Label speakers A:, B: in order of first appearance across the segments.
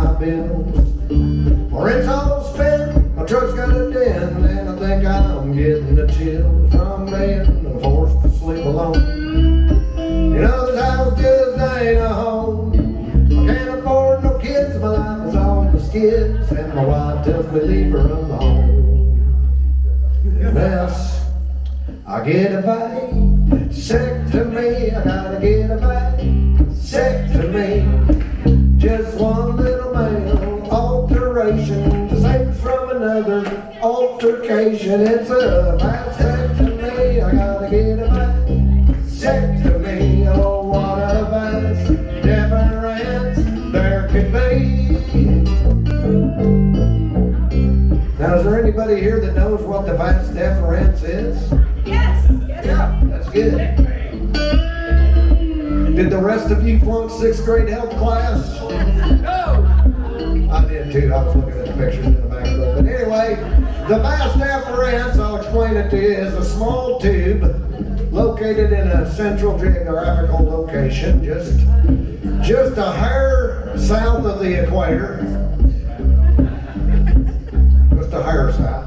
A: my bills. My rent's all spent, my truck's got a dent, and I think I'm getting the chills from being forced to sleep alone. You know, this house just ain't a home. I can't afford no kids, my life is on the skids, and my wife tells me leave her alone. Unless I get a vasectomy, I gotta get a vasectomy. Just one little male alteration to save us from another altercation. It's a vasectomy, I gotta get a vasectomy. Oh, what a vast difference there could be. Now, is there anybody here that knows what the vas deferens is?
B: Yes.
A: Yeah, that's good. Did the rest of you flunk 6th grade health class?
B: No.
A: I did too. I was looking at the pictures in the back of it. But anyway, the vas deferens, I'll explain it to you, is a small tube located in a central geographical location, just a hair south of the equator. Just a hair south.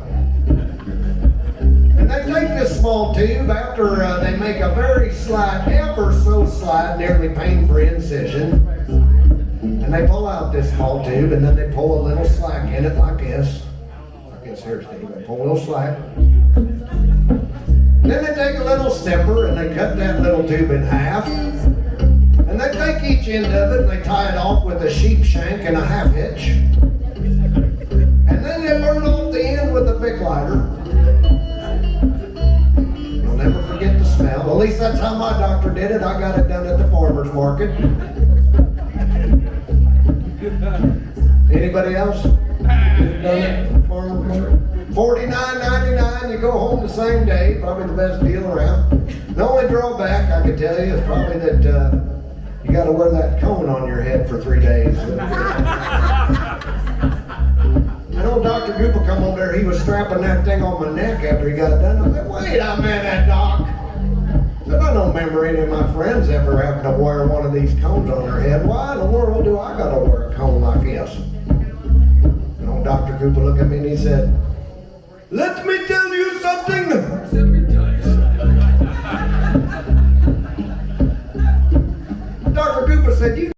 A: And they take this small tube after they make a very slight, ever so slight, nearly pain-free incision. And they pull out this small tube, and then they pull a little slack in it like this. Like this here, Steve. They pull a little slack. And then they take a little snipper, and they cut that little tube in half. And they take each end of it, and they tie it off with a sheep shank and a half hitch. And then they burn off the end with a Bic lighter. You'll never forget the smell. At least that's how my doctor did it. I got it done at the farmer's market. Anybody else? $49.99. You go home the same day. Probably the best deal around. The only drawback I could tell you is probably that you got to wear that cone on your head for 3 days. I know Dr. Goopa come over there. He was strapping that thing on my neck after he got done. I said, "Wait a minute, Doc." I said, "I don't remember any of my friends ever having to wear one of these cones on their head. Why in the world do I got to wear a cone like this?" You know, Dr. Goopa looked at me and he said, "Let me tell you something." Dr. Goopa said, "You